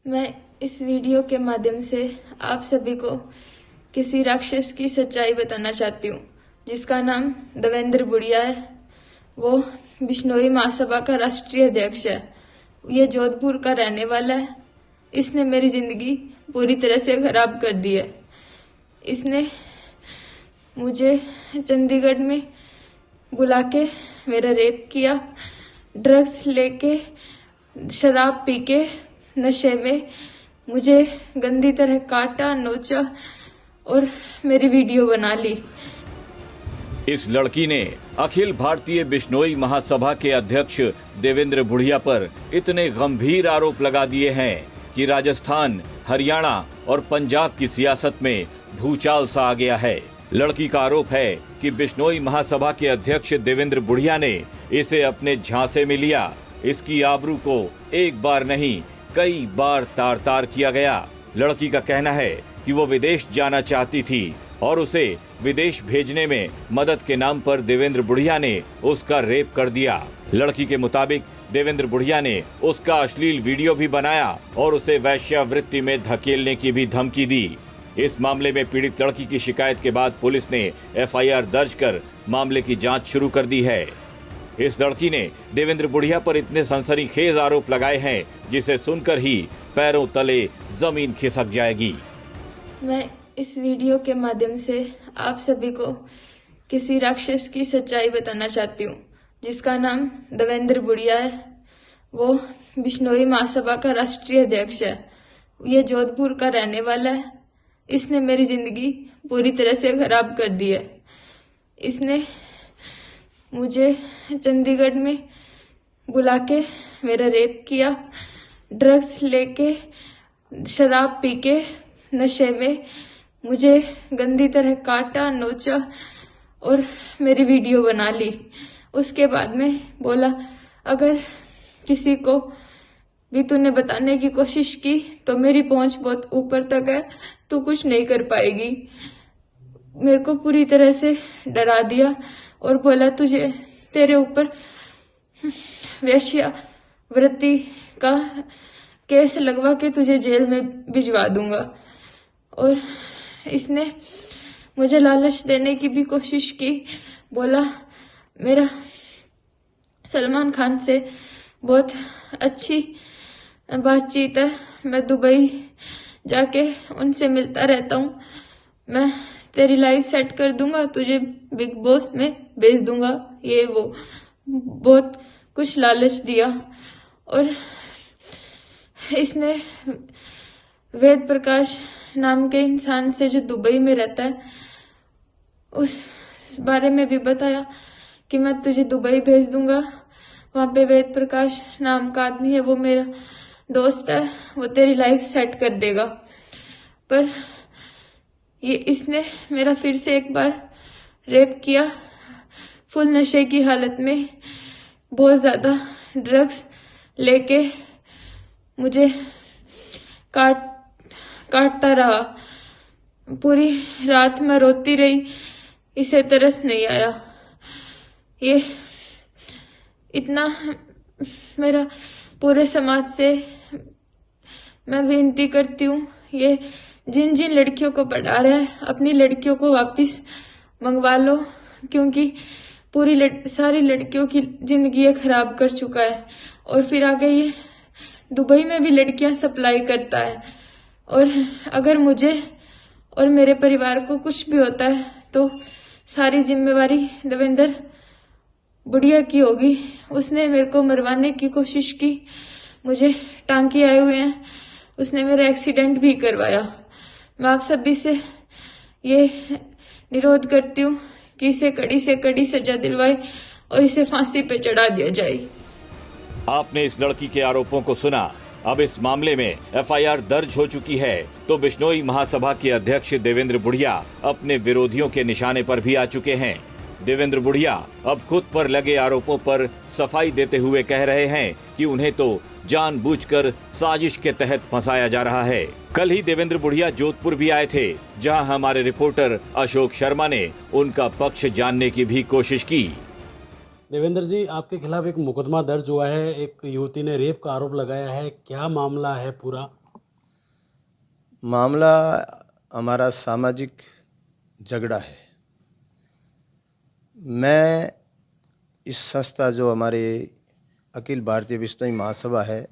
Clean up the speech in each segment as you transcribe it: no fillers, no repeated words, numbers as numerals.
मैं इस वीडियो के माध्यम से आप सभी को किसी राक्षस की सच्चाई बताना चाहती हूँ, जिसका नाम देवेंद्र बुढ़िया है। वो बिश्नोई महासभा का राष्ट्रीय अध्यक्ष है। ये जोधपुर का रहने वाला है। इसने मेरी जिंदगी पूरी तरह से खराब कर दी है। इसने मुझे चंडीगढ़ में बुला के मेरा रेप किया, ड्रग्स लेके, शराब पी के, नशे में मुझे गंदी तरह काटा, नोचा और मेरी वीडियो बना ली। इस लड़की ने अखिल भारतीय बिश्नोई महासभा के अध्यक्ष देवेंद्र बुढ़िया पर इतने गंभीर आरोप लगा दिए हैं कि राजस्थान, हरियाणा और पंजाब की सियासत में भूचाल सा आ गया है। लड़की का आरोप है कि बिश्नोई महासभा के अध्यक्ष देवेंद्र बुढ़िया ने इसे अपने झांसे में लिया। इसकी आबरू को एक बार नहीं, कई बार तार तार किया गया। लड़की का कहना है कि वो विदेश जाना चाहती थी और उसे विदेश भेजने में मदद के नाम पर देवेंद्र बुढ़िया ने उसका रेप कर दिया। लड़की के मुताबिक देवेंद्र बुढ़िया ने उसका अश्लील वीडियो भी बनाया और उसे वेश्यावृत्ति में धकेलने की भी धमकी दी। इस मामले में पीड़ित लड़की की शिकायत के बाद पुलिस ने एफआईआर दर्ज कर मामले की जांच शुरू कर दी है। इस लड़की ने देवेंद्र बुढ़िया पर इतने सनसनीखेज आरोप लगाए हैं जिसे सुनकर ही पैरों तले जमीन खिसक जाएगी। मैं इस वीडियो के माध्यम से आप सभी को किसी राक्षस की सच्चाई बताना चाहती हूँ, जिसका नाम देवेंद्र बुढ़िया है। वो बिश्नोई महासभा का राष्ट्रीय अध्यक्ष है। ये जोधपुर का रहने वाला है। इसने मेरी जिंदगी पूरी तरह से खराब कर दी है। इसने मुझे चंडीगढ़ में बुला के मेरा रेप किया, ड्रग्स लेके, शराब पी के, नशे में मुझे गंदी तरह काटा, नोचा और मेरी वीडियो बना ली। उसके बाद में बोला, अगर किसी को भी तूने बताने की कोशिश की तो मेरी पहुंच बहुत ऊपर तक है, तू कुछ नहीं कर पाएगी। मेरे को पूरी तरह से डरा दिया और बोला, तुझे तेरे ऊपर वेश्यावृत्ति का केस लगवा के तुझे जेल में भिजवा दूंगा। और इसने मुझे लालच देने की भी कोशिश की। बोला, मेरा सलमान खान से बहुत अच्छी बातचीत है, मैं दुबई जाके उनसे मिलता रहता हूँ, मैं तेरी लाइफ सेट कर दूंगा, तुझे बिग बॉस में भेज दूंगा, ये वो बहुत कुछ लालच दिया। और इसने वेद प्रकाश नाम के इंसान से जो दुबई में रहता है उस बारे में भी बताया कि मैं तुझे दुबई भेज दूंगा, वहां पे वेद प्रकाश नाम का आदमी है, वो मेरा दोस्त है, वो तेरी लाइफ सेट कर देगा। पर ये इसने मेरा फिर से एक बार रेप किया, फुल नशे की हालत में, बहुत ज्यादा ड्रग्स लेके मुझे काटता रहा। पूरी रात मैं रोती रही, इसे तरस नहीं आया। ये इतना मेरा पूरे समाज से मैं विनती करती हूँ, ये जिन जिन लड़कियों को पढ़ा रहे हैं अपनी लड़कियों को वापस मंगवा लो, क्योंकि पूरी सारी लड़कियों की जिंदगी ये खराब कर चुका है। और फिर आगे ये दुबई में भी लड़कियां सप्लाई करता है। और अगर मुझे और मेरे परिवार को कुछ भी होता है तो सारी जिम्मेवारी देवेंद्र बुढ़िया की होगी। उसने मेरे को मरवाने की कोशिश की, मुझे टांके आए हुए हैं, उसने मेरा एक्सीडेंट भी करवाया। मैं आप सभी से ये निरोध करती हूँ कि इसे कड़ी से कड़ी सजा दिलवाए और इसे फांसी पे चढ़ा दिया जाए। आपने इस लड़की के आरोपों को सुना। अब इस मामले में एफआईआर दर्ज हो चुकी है तो बिश्नोई महासभा के अध्यक्ष देवेंद्र बुढ़िया अपने विरोधियों के निशाने पर भी आ चुके हैं। देवेंद्र बुढ़िया अब खुद पर लगे आरोपों पर सफाई देते हुए कह रहे हैं कि उन्हें तो जानबूझकर साजिश के तहत फंसाया जा रहा है। कल ही देवेंद्र बुढ़िया जोधपुर भी आए थे, जहां हमारे रिपोर्टर अशोक शर्मा ने उनका पक्ष जानने की भी कोशिश की। देवेंद्र जी, आपके खिलाफ एक मुकदमा दर्ज हुआ है, एक युवती ने रेप का आरोप लगाया है, क्या मामला है पूरा? मामला हमारा सामाजिक झगड़ा है। मैं इस संस्था जो हमारे अखिल भारतीय बिश्नोई महासभा है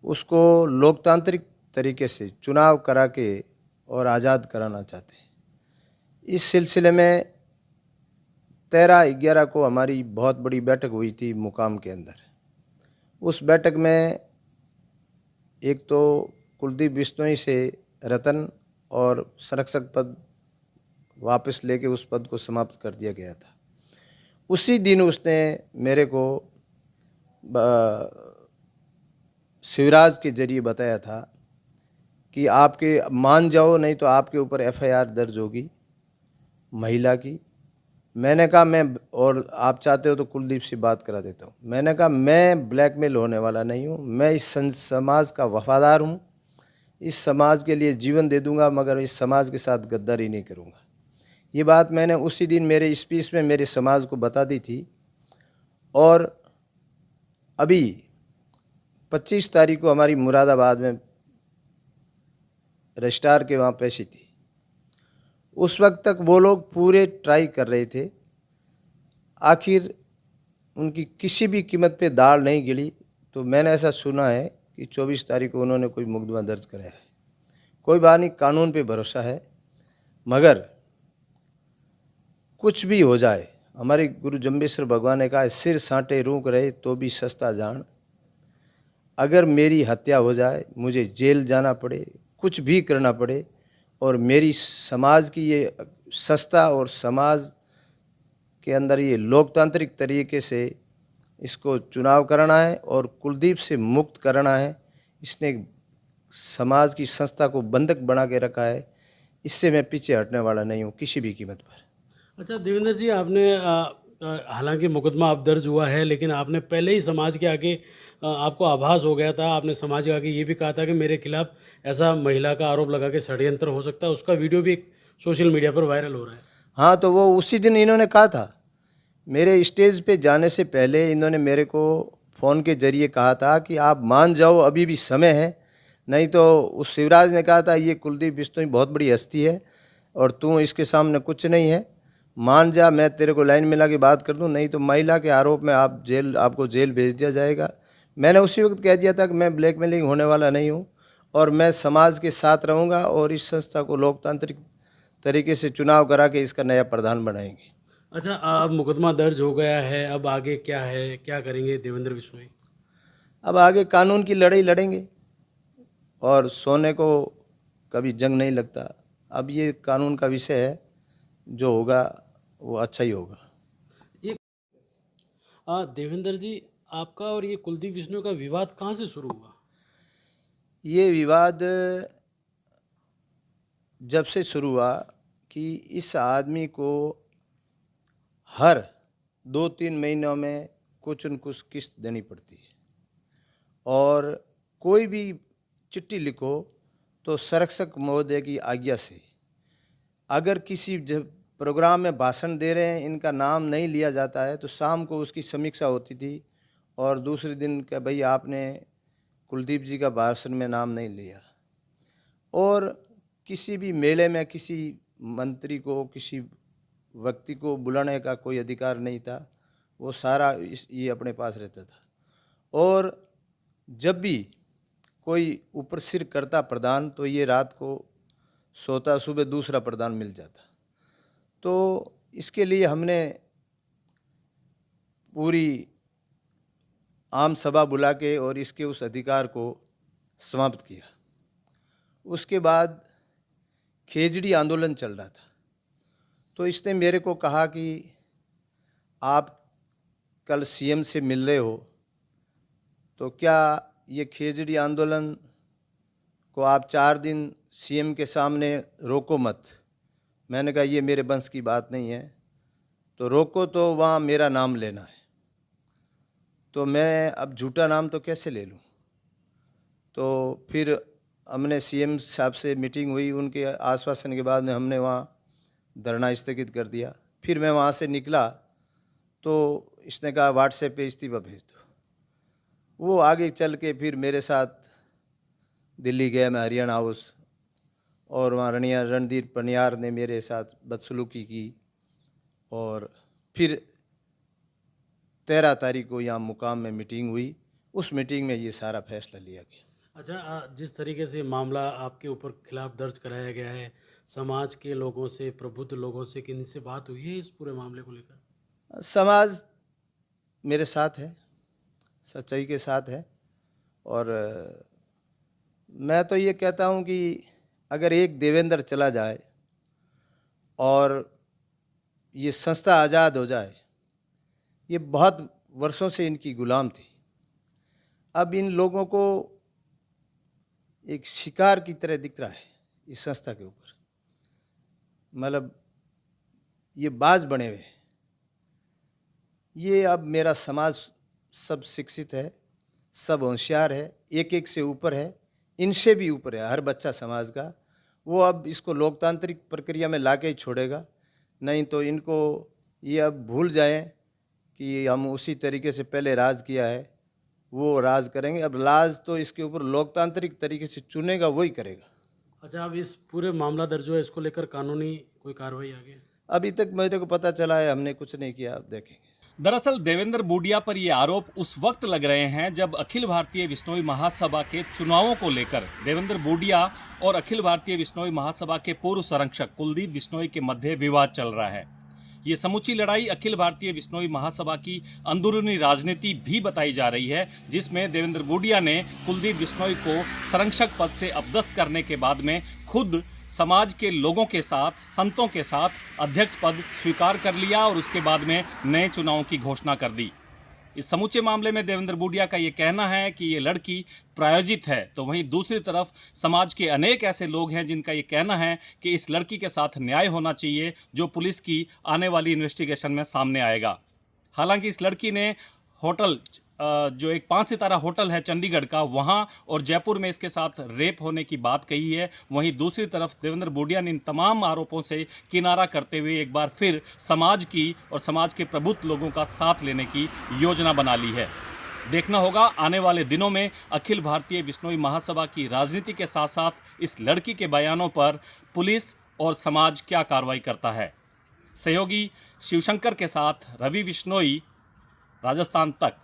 उसको लोकतांत्रिक तरीके से चुनाव करा के और आज़ाद कराना चाहते हैं। इस सिलसिले में 13/11 को हमारी बहुत बड़ी बैठक हुई थी मुकाम के अंदर। उस बैठक में एक तो कुलदीप बिश्नोई से रतन और संरक्षक पद वापस लेके उस पद को समाप्त कर दिया गया था। उसी दिन उसने मेरे को शिवराज के जरिए बताया था कि आपके मान जाओ नहीं तो आपके ऊपर FIR दर्ज होगी महिला की। मैंने कहा मैं, और आप चाहते हो तो कुलदीप से बात करा देता हूँ। मैंने कहा मैं ब्लैकमेल होने वाला नहीं हूँ, मैं इस समाज का वफादार हूँ, इस समाज के लिए जीवन दे दूंगा, मगर इस समाज के साथ गद्दारी नहीं करूँगा। ये बात मैंने उसी दिन मेरे स्पीच में मेरे समाज को बता दी थी। और अभी 25 तारीख को हमारी मुरादाबाद में रजिस्ट्रार के वहाँ पेशी थी। उस वक्त तक वो लोग पूरे ट्राई कर रहे थे, आखिर उनकी किसी भी कीमत पे दाल नहीं गिरी। तो मैंने ऐसा सुना है कि 24 तारीख को उन्होंने कोई मुकदमा दर्ज कराया है। कोई बात नहीं, कानून पे भरोसा है, मगर कुछ भी हो जाए, हमारे गुरु जम्बेश्वर भगवान ने कहा है, सिर साँटे रूक रहे तो भी सस्ता जान। अगर मेरी हत्या हो जाए, मुझे जेल जाना पड़े, कुछ भी करना पड़े, और मेरी समाज की ये संस्था और समाज के अंदर ये लोकतांत्रिक तरीके से इसको चुनाव कराना है और कुलदीप से मुक्त कराना है। इसने समाज की संस्था को बंधक बना के रखा है, इससे मैं पीछे हटने वाला नहीं हूँ किसी भी कीमत पर। अच्छा देवेंद्र जी, आपने हालांकि मुकदमा अब दर्ज हुआ है, लेकिन आपने पहले ही समाज के आगे आपको आभास हो गया था, आपने समाज के आगे ये भी कहा था कि मेरे खिलाफ ऐसा महिला का आरोप लगा के षड्यंत्र हो सकता है। उसका वीडियो भी सोशल मीडिया पर वायरल हो रहा है। हाँ, तो वो उसी दिन इन्होंने कहा था। मेरे स्टेज पे जाने से पहले इन्होंने मेरे को फ़ोन के ज़रिए कहा था कि आप मान जाओ, अभी भी समय है, नहीं तो उस शिवराज ने कहा था ये कुलदीप बिश्नोई बहुत बड़ी हस्ती है और तू इसके सामने कुछ नहीं है, मान जा, मैं तेरे को लाइन मिला के बात कर दूं, नहीं तो महिला के आरोप में आपको जेल भेज दिया जाएगा। मैंने उसी वक्त कह दिया था कि मैं ब्लैकमेलिंग होने वाला नहीं हूं और मैं समाज के साथ रहूंगा और इस संस्था को लोकतांत्रिक तरीके से चुनाव करा के इसका नया प्रधान बनाएंगे। अच्छा, अब मुकदमा दर्ज हो गया है, अब आगे क्या है, क्या करेंगे देवेंद्र बिश्नोई? अब आगे कानून की लड़ाई लड़ेंगे और सोने को कभी जंग नहीं लगता। अब ये कानून का विषय है, जो होगा वो अच्छा ही होगा। ये देवेंद्र जी, आपका और ये कुलदीप बिश्नोई का विवाद कहाँ से शुरू हुआ? ये विवाद जब से शुरू हुआ कि इस आदमी को हर 2-3 महीनों में कुछ न कुछ किस्त देनी पड़ती है और कोई भी चिट्ठी लिखो तो संरक्षक महोदय की आज्ञा से, अगर किसी प्रोग्राम में भाषण दे रहे हैं, इनका नाम नहीं लिया जाता है तो शाम को उसकी समीक्षा होती थी और दूसरे दिन का भाई आपने कुलदीप जी का भाषण में नाम नहीं लिया। और किसी भी मेले में किसी मंत्री को, किसी व्यक्ति को बुलाने का कोई अधिकार नहीं था, वो सारा ये अपने पास रहता था। और जब भी कोई ऊपर सिर करता प्रधान तो ये रात को सोता, सुबह दूसरा प्रधान मिल जाता। तो इसके लिए हमने पूरी आम सभा बुला के और इसके उस अधिकार को समाप्त किया। उसके बाद खेजड़ी आंदोलन चल रहा था, तो इसने मेरे को कहा कि आप कल CM से मिल रहे हो, तो क्या ये खेजड़ी आंदोलन को आप 4 दिन CM के सामने रोको मत। मैंने कहा ये मेरे वंश की बात नहीं है, तो रोको तो वहाँ मेरा नाम लेना है, तो मैं अब झूठा नाम तो कैसे ले लूँ। तो फिर हमने CM साहब से मीटिंग हुई, उनके आश्वासन के बाद में हमने वहाँ धरना स्थगित कर दिया। फिर मैं वहाँ से निकला तो इसने कहा व्हाट्सएप पे इस्तीफा भेज दो। वो आगे चल के फिर मेरे साथ दिल्ली गया मैं हरियाणा हाउस, और वहाँ रणदीप पनियार ने मेरे साथ बदसलूकी की, और फिर 13 तारीख को यहाँ मुकाम में मीटिंग हुई। उस मीटिंग में ये सारा फैसला लिया गया। अच्छा, जिस तरीके से मामला आपके ऊपर खिलाफ दर्ज कराया गया है, समाज के लोगों से, प्रबुद्ध लोगों से किन से बात हुई है इस पूरे मामले को लेकर? समाज मेरे साथ है, सच्चाई के साथ है, और मैं तो ये कहता हूँ कि अगर एक देवेंद्र चला जाए और ये संस्था आज़ाद हो जाए, ये बहुत वर्षों से इनकी गुलाम थी, अब इन लोगों को एक शिकार की तरह दिख रहा है इस संस्था के ऊपर, मतलब ये बाज बने हुए हैं। ये अब मेरा समाज सब शिक्षित है, सब होशियार है, एक एक से ऊपर है, इनसे भी ऊपर है हर बच्चा समाज का। वो अब इसको लोकतांत्रिक प्रक्रिया में लाके ही छोड़ेगा, नहीं तो इनको ये अब भूल जाएं कि हम उसी तरीके से पहले राज किया है, वो राज करेंगे। अब राज तो इसके ऊपर लोकतांत्रिक तरीके से चुनेगा, वही करेगा। अच्छा, अब इस पूरे मामला दर्ज हुआ, इसको लेकर कानूनी कोई कार्रवाई आगे? अभी तक मेरे को पता चला है, हमने कुछ नहीं किया, अब देखेंगे। दरअसल देवेंद्र बूडिया पर ये आरोप उस वक्त लग रहे हैं जब अखिल भारतीय विश्नोई महासभा के चुनावों को लेकर देवेंद्र बूडिया और अखिल भारतीय विश्नोई महासभा के पूर्व संरक्षक कुलदीप बिश्नोई के मध्य विवाद चल रहा है। ये समूची लड़ाई अखिल भारतीय विश्नोई महासभा की अंदरूनी राजनीति भी बताई जा रही है, जिसमें देवेंद्र बूडिया ने कुलदीप बिश्नोई को संरक्षक पद से अपदस्थ करने के बाद में खुद समाज के लोगों के साथ, संतों के साथ अध्यक्ष पद स्वीकार कर लिया और उसके बाद में नए चुनावों की घोषणा कर दी। इस समूचे मामले में देवेंद्र बूडिया का ये कहना है कि ये लड़की प्रायोजित है, तो वहीं दूसरी तरफ समाज के अनेक ऐसे लोग हैं जिनका ये कहना है कि इस लड़की के साथ न्याय होना चाहिए, जो पुलिस की आने वाली इन्वेस्टिगेशन में सामने आएगा। हालांकि इस लड़की ने होटल, जो एक 5 सितारा होटल है चंडीगढ़ का, वहां और जयपुर में इसके साथ रेप होने की बात कही है। वहीं दूसरी तरफ देवेंद्र बूडिया ने इन तमाम आरोपों से किनारा करते हुए एक बार फिर समाज की और समाज के प्रबुद्ध लोगों का साथ लेने की योजना बना ली है। देखना होगा आने वाले दिनों में अखिल भारतीय विश्नोई महासभा की राजनीति के साथ साथ इस लड़की के बयानों पर पुलिस और समाज क्या कार्रवाई करता है। सहयोगी शिवशंकर के साथ रवि बिश्नोई, राजस्थान तक।